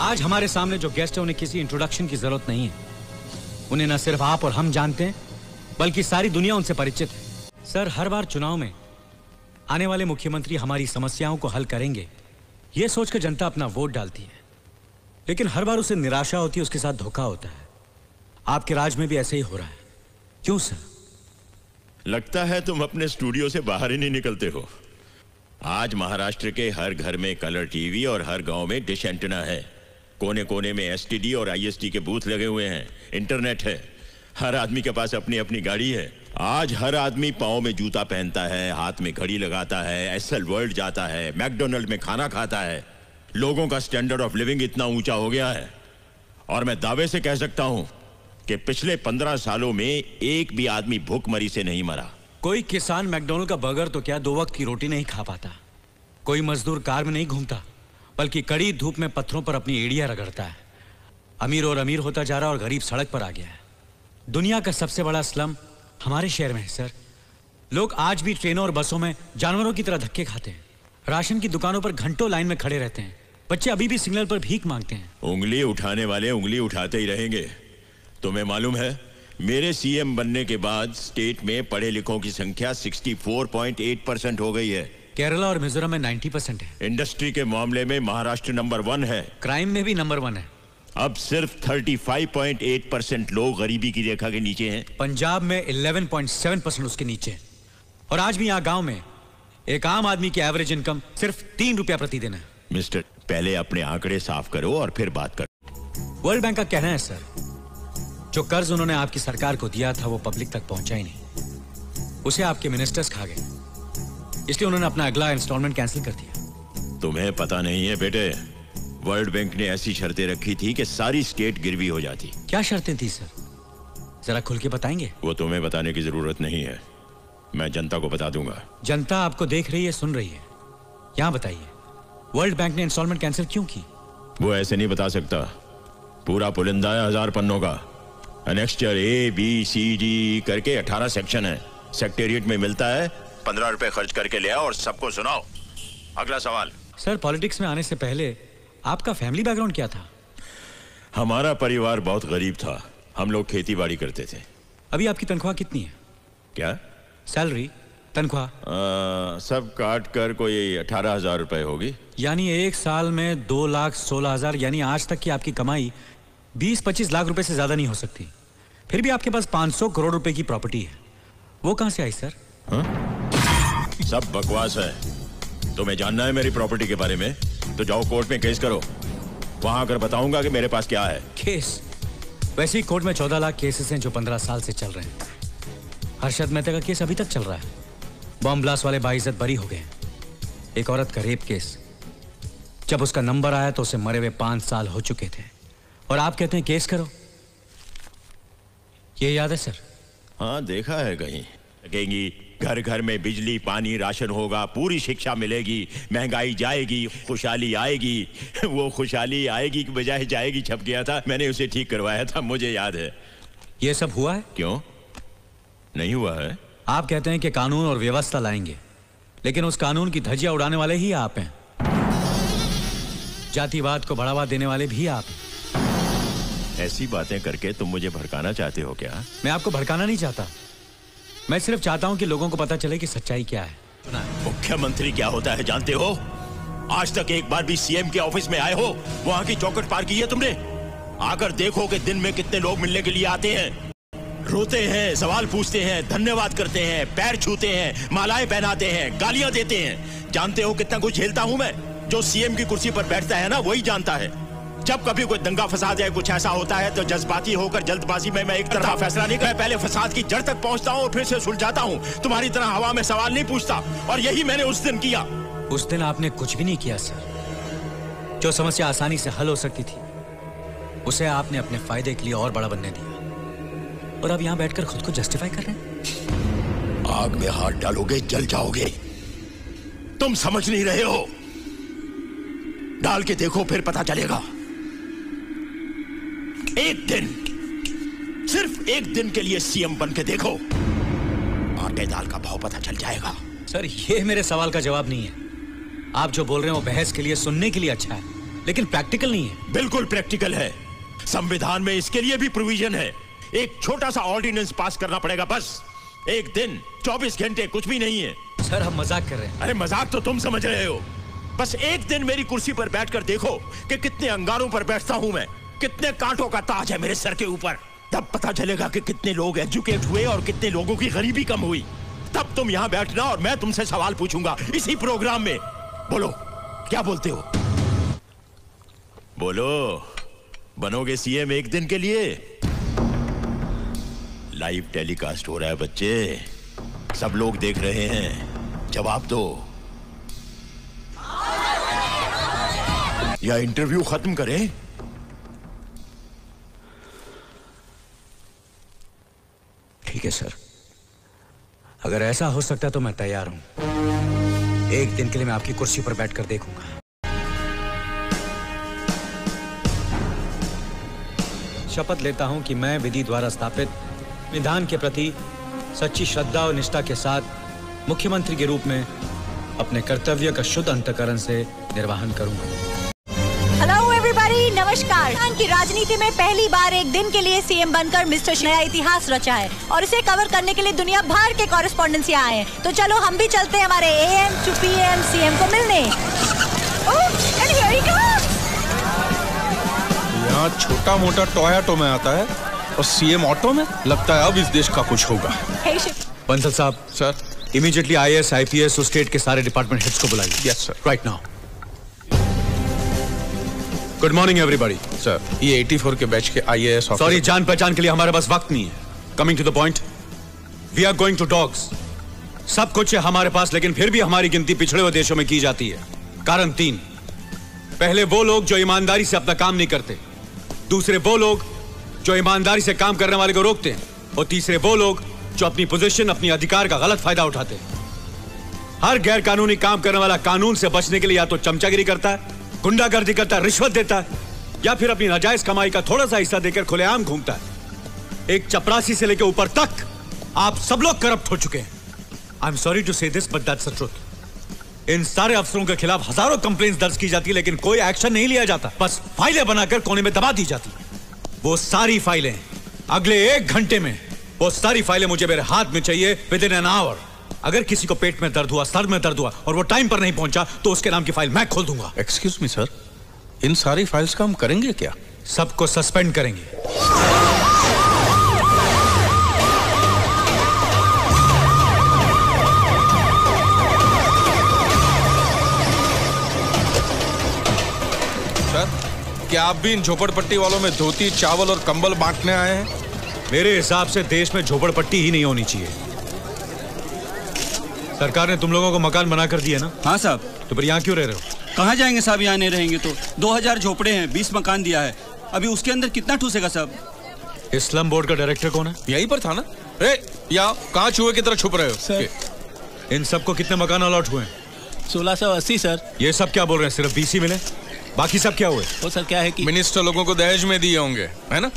आज हमारे सामने जो गेस्ट है उन्हें किसी इंट्रोडक्शन की जरूरत नहीं है। उन्हें न सिर्फ आप और हम जानते हैं बल्कि सारी दुनिया उनसे परिचित है। सर, हर बार चुनाव में आने वाले मुख्यमंत्री हमारी समस्याओं को हल करेंगे यह सोचकर जनता अपना वोट डालती है, लेकिन हर बार उसे निराशा होती है, उसके साथ धोखा होता है। आपके राज में भी ऐसे ही हो रहा है, क्यों सर? लगता है तुम अपने स्टूडियो से बाहर ही नहीं निकलते हो। आज महाराष्ट्र के हर घर में कलर टीवी और हर गांव में डिश एंटेना है। कोने कोने में एसटीडी और आईएसटी के बूथ लगे हुए हैं। इंटरनेट है। हर आदमी के पास अपनी अपनी गाड़ी है। आज हर आदमी पाँव में जूता पहनता है, हाथ में घड़ी लगाता है, एसएल वर्ल्ड जाता है, मैकडोनल्ड में खाना खाता है। लोगों का स्टैंडर्ड ऑफ लिविंग इतना ऊंचा हो गया है और मैं दावे से कह सकता हूं कि पिछले 15 सालों में एक भी आदमी भूखमरी से नहीं मरा। कोई किसान मैकडोनल्ड का बर्गर तो क्या 2 वक्त की रोटी नहीं खा पाता। कोई मजदूर कार में नहीं घूमता बल्कि कड़ी धूप में पत्थरों पर अपनी एड़ियां रगड़ता है। अमीर और अमीर होता जा रहा है और गरीब सड़क पर आ गया है। दुनिया का सबसे बड़ा स्लम हमारे शहर में है सर। लोग आज भी ट्रेनों और बसों में जानवरों की तरह धक्के खाते हैं। राशन की दुकानों पर घंटों लाइन में खड़े रहते हैं। बच्चे अभी भी सिग्नल पर भीख मांगते हैं। उंगली उठाने वाले उंगली उठाते ही रहेंगे। तुम्हें मालूम है, मेरे सीएम बनने के बाद स्टेट में पढ़े लिखों की संख्या 64.8% हो गई है। केरला और मिजोरम में 90% है। इंडस्ट्री के मामले में महाराष्ट्र नंबर 1 है। क्राइम में भी नंबर 1 है। अब सिर्फ 35.8% लोग गरीबी की रेखा के नीचे हैं। पंजाब में 11.7% उसके नीचे है। और आज भी यहाँ गांव में एक आम आदमी की एवरेज इनकम सिर्फ 3 रुपया प्रतिदिन है। मिस्टर, पहले अपने आंकड़े साफ करो और फिर बात करो। वर्ल्ड बैंक का कहना है सर, जो कर्ज उन्होंने आपकी सरकार को दिया था वो पब्लिक तक पहुंचा ही नहीं। उसे आपके मिनिस्टर्स खा गए, इसलिए उन्होंने अपना अगला इंस्टॉलमेंट कैंसिल कर दिया। तुम्हें पता नहीं है बेटे, वर्ल्ड बैंक ने ऐसी शर्तें रखी थी कि सारी स्टेट गिरवी हो जाती। क्या शर्तें थी सर, जरा खुल के बताएंगे? वो तुम्हें बताने की जरूरत नहीं है, मैं जनता को बता दूंगा। जनता आपको देख रही है, सुन रही है। यहाँ बताइए, वर्ल्ड बैंक ने इंस्टॉलमेंट कैंसिल क्यों की? वो ऐसे नहीं बता सकता। पूरा पुलिंदा है 1000 पन्नों का। एनेक्स्चर ABCD करके 18 सेक्शन है। सेक्रेटेरिएट में मिलता है। 15 रुपए खर्च करके ले आओ और सबको सुनाओ। अगला सवाल। सर, पॉलिटिक्स में आने से पहले आपका फैमिली बैकग्राउंड क्या था? हमारा परिवार बहुत गरीब था। हम लोग खेती बाड़ी करते थे। अभी आपकी तनख्वाह कितनी है? क्या? सैलरी, तनख्वाह? सब काट कर कोई 18,000 रुपए होगी। यानी एक साल में 2,16,000। यानी आज तक की आपकी कमाई 20-25 लाख रुपए से ज्यादा नहीं हो सकती। फिर भी आपके पास 500 करोड़ रुपए की प्रॉपर्टी है। वो कहां से आई सर? सब बकवास है। तुम्हें जानना है मेरी प्रॉपर्टी के बारे में तो जाओ कोर्ट में केस करो। वहां आकर बताऊंगा कि मेरे पास क्या है। केस? वैसे ही कोर्ट में 14 लाख केसेस हैं जो 15 साल से चल रहे हैं। हर्षद मेहता का केस अभी तक चल रहा है। बॉम्ब ब्लास्ट वाले बाइज्जत बरी हो गए। एक औरत का रेप केस, जब उसका नंबर आया तो उसे मरे हुए 5 साल हो चुके थे और आप कहते हैं केस करो। ये याद है सर? हाँ, देखा है कहीं। कहेंगी घर घर में बिजली पानी राशन होगा, पूरी शिक्षा मिलेगी, महंगाई जाएगी, खुशहाली आएगी। वो खुशहाली आएगी की बजाय जाएगी छप गया था। मैंने उसे ठीक करवाया था, मुझे याद है। ये सब हुआ है? क्यों नहीं हुआ है? आप कहते हैं कि कानून और व्यवस्था लाएंगे, लेकिन उस कानून की धज्जियां उड़ाने वाले ही आप हैं। जातिवाद को बढ़ावा देने वाले भी आप हैं। ऐसी बातें करके तुम मुझे भड़काना चाहते हो क्या? मैं आपको भड़काना नहीं चाहता। मैं सिर्फ चाहता हूं कि लोगों को पता चले कि सच्चाई क्या है। मुख्यमंत्री क्या होता है जानते हो? आज तक एक बार भी सीएम के ऑफिस में आए हो? वहां की चौखट पार की है तुमने? आकर देखो कि दिन में कितने लोग मिलने के लिए आते हैं, रोते हैं, सवाल पूछते हैं, धन्यवाद करते हैं, पैर छूते हैं, मालाएं पहनाते हैं, गालियां देते हैं। जानते हो कितना कुछ झेलता हूं मैं? जो सीएम की कुर्सी पर बैठता है ना, वही जानता है। जब कभी कोई दंगा फसाद या कुछ ऐसा होता है तो जज्बाती होकर जल्दबाजी में मैं एक तरफा फैसला नहीं कर, पहले फसाद की जड़ तक पहुंचता हूं और फिर से सुलझाता हूं। तुम्हारी तरह हवा में सवाल नहीं पूछता, और यही मैंने उस दिन किया। उस दिन आपने कुछ भी नहीं किया सर। जो समस्या आसानी से हल हो सकती थी उसे आपने अपने फायदे के लिए और बड़ा बनने दिया, और अब यहां बैठकर खुद को जस्टिफाई कर रहे हैं। आग में हाथ डालोगे जल जाओगे। तुम समझ नहीं रहे हो। डाल के देखो, फिर पता चलेगा। एक दिन, सिर्फ एक दिन के लिए सीएम बन के देखो, आटे दाल का भाव पता चल जाएगा। सर, ये मेरे सवाल का जवाब नहीं है। आप जो बोल रहे हो बहस के लिए, सुनने के लिए अच्छा है, लेकिन प्रैक्टिकल नहीं है। बिल्कुल प्रैक्टिकल है। संविधान में इसके लिए भी प्रोविजन है। एक छोटा सा ऑर्डिनेंस पास करना पड़ेगा बस। एक दिन 24 घंटे कुछ भी नहीं है। सर हम मजाक कर रहे हैं। अरे मजाक तो तुम समझ रहे हो। बस एक दिन मेरी कुर्सी पर बैठकर देखो कि कितने अंगारों पर बैठता हूं मैं, कितने कांटों का ताज है मेरे सर के ऊपर। तब पता चलेगा कि कितने लोग एजुकेट हुए और कितने लोगों की गरीबी कम हुई। तब तुम यहां बैठना और मैं तुमसे सवाल पूछूंगा इसी प्रोग्राम में। बोलो क्या बोलते हो? बोलो, बनोगे सीएम एक दिन के लिए? लाइव टेलीकास्ट हो रहा है बच्चे, सब लोग देख रहे हैं, जवाब दो या इंटरव्यू खत्म करें? ठीक है सर, अगर ऐसा हो सकता है तो मैं तैयार हूं। एक दिन के लिए मैं आपकी कुर्सी पर बैठकर देखूंगा। शपथ लेता हूं कि मैं विधि द्वारा स्थापित विधान के प्रति सच्ची श्रद्धा और निष्ठा के साथ मुख्यमंत्री के रूप में अपने कर्तव्य का शुद्ध अंतःकरण से निर्वहन करूंगा। हेलो एवरीबॉडी, नमस्कार। की राजनीति में पहली बार एक दिन के लिए सीएम बनकर मिस्टर नया इतिहास रचा है और इसे कवर करने के लिए दुनिया भर के कॉरेस्पॉन्डेंट्स यहाँ आए हैं। तो चलो हम भी चलते हैं हमारे AM to PM सीएम को मिलने। यहाँ छोटा मोटा टोयोटो में आता है और सीएम ऑटो में। लगता है अब इस देश का कुछ होगा। बंसल साहब, सर इमीडिएटली IAS IPS और स्टेट के सारे डिपार्टमेंट हेड्स को बुलाइए। Yes sir, right now. Good morning everybody. Sir ये 84 के बैच के IAS। सॉरी, जान पहचान के लिए हमारे पास वक्त नहीं है। Coming to the point, we are going to dogs. सब कुछ है हमारे पास, लेकिन फिर भी हमारी गिनती पिछड़े हुए देशों में की जाती है। कारण 3। पहले वो लोग जो ईमानदारी से अपना काम नहीं करते, दूसरे वो लोग जो ईमानदारी से काम करने वाले को रोकते हैं, और तीसरे वो लोग जो अपनी पोजीशन, अपनी अधिकार का गलत फायदा उठाते हैं। हर गैर कानूनी काम करने वाला कानून से बचने के लिए या तो चमचागिरी करता है, गुंडागर्दी करता है, रिश्वत देता है, या फिर अपनी नाजायज कमाई का थोड़ा सा हिस्सा देकर खुलेआम घूमता है। एक चपरासी से लेकर ऊपर तक आप सब लोग करप्ट हो चुके हैं। I am sorry to say this but that's the truth. इन सारे अफसरों के खिलाफ हजारों कंप्लेंट्स दर्ज की जाती है, लेकिन कोई एक्शन नहीं लिया जाता। बस फाइलें बनाकर कोने में दबा दी जाती। वो सारी फाइलें अगले 1 घंटे में, वो सारी फाइलें मुझे मेरे हाथ में चाहिए विद इन एन आवर। अगर किसी को पेट में दर्द हुआ, सर में दर्द हुआ और वो टाइम पर नहीं पहुंचा तो उसके नाम की फाइल मैं खोल दूंगा। एक्सक्यूज मी सर, इन सारी फाइल्स का हम करेंगे क्या? सबको सस्पेंड करेंगे। सर क्या आप भी इन झोपड़पट्टी वालों में धोती, चावल और कंबल बांटने आए हैं? मेरे हिसाब से देश में झोपड़पट्टी ही नहीं होनी चाहिए। सरकार ने तुम लोगों को मकान बना कर दिया ना? हाँ साहब। तो फिर यहाँ क्यों रह रहे हो? कहाँ जाएंगे साहब, यहाँ नहीं रहेंगे तो। 2000 झोपड़े हैं, 20 मकान दिया है, अभी उसके अंदर कितना ठूसेगा साहब? इस स्लम बोर्ड का डायरेक्टर कौन है? यहीं पर था ना। या कहाँ चूहे की तरह छुप रहे हो सर? इन सबको कितने मकान अलॉट हुए? 1680 सर। ये सब क्या बोल रहे हैं? सिर्फ 20 ही मिले, बाकी सब क्या हुए? वो सर क्या है कि मिनिस्टर लोगों को दहेज में दिए होंगे, है ना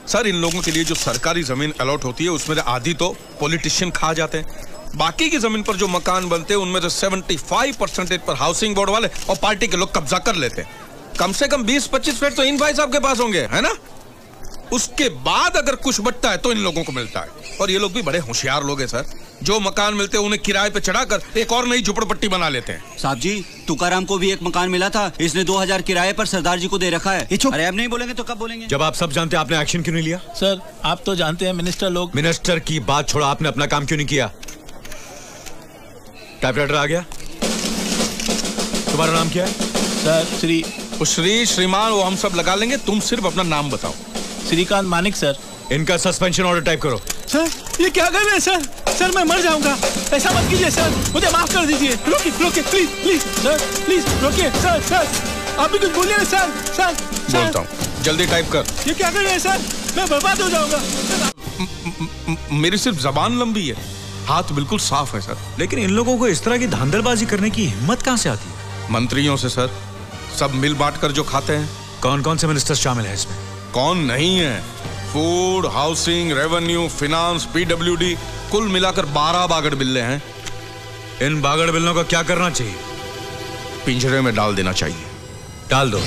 सर? इन लोगों के लिए जो सरकारी जमीन अलॉट होती है उसमें आधी तो पॉलिटिशियन खा जाते हैं। बाकी की जमीन पर जो मकान बनते हैं उनमें तो 75% पर हाउसिंग बोर्ड वाले और पार्टी के लोग कब्जा कर लेते हैं। कम से कम 20-25 फ्लैट तो इन भाई साहब के पास होंगे, है ना? उसके बाद अगर कुछ बचता है तो इन लोगों को मिलता है। और ये लोग भी बड़े होशियार लोग हैं सर। जो मकान मिलते हैं उन्हें किराए पे चढ़ाकर एक और नई झुपड़पट्टी बना लेते हैं। साहब जी, तुकाराम को भी एक मकान मिला था, इसने 2000 किराए पर सरदार जी को दे रखा है। अरे अब नहीं बोलेंगे तो कब बोलेंगे? जब आप सब जानते हैं, आपने एक्शन क्यों नहीं लिया? सर आप तो जानते हैं मिनिस्टर लोग। मिनिस्टर की बात छोड़ो, आपने अपना काम क्यों नहीं किया? टाइपराइटर आ गया? तुम्हारा नाम क्या है? सर श्री श्रीमान वो हम सब लगा लेंगे, तुम सिर्फ अपना नाम बताओ। श्रीकांत मानिक सर। इनका सस्पेंशन ऑर्डर टाइप करो। सर ये क्या कर रहे हैं सर? सर मैं मर जाऊंगा, ऐसा मत कीजिए सर, मुझे माफ कर दीजिए। रोकिए प्लीज प्लीज सर, प्लीज रोकिए सर। सर आप भी कुछ बोलिए ना सर। सर बोलता हूँ, जल्दी टाइप कर। ये क्या कर रहे हैं सर? मैं बर्बाद हो जाऊंगा। मेरी सिर्फ जबान लंबी है, हाथ बिल्कुल साफ है सर। लेकिन इन लोगों को इस तरह की धांधलबाजी करने की हिम्मत कहां से आती है? मंत्रियों से सर, सब मिल बांट कर जो खाते हैं। कौन कौन से मिनिस्टर शामिल हैं इसमें? कौन नहीं है? Food, housing, revenue, finance, PWD, कुल मिलाकर 12 बागड़ बिल्ले हैं। इन बागड़ बिल्लों का क्या करना चाहिए? पिंजरे में डाल देना चाहिए। डाल दो।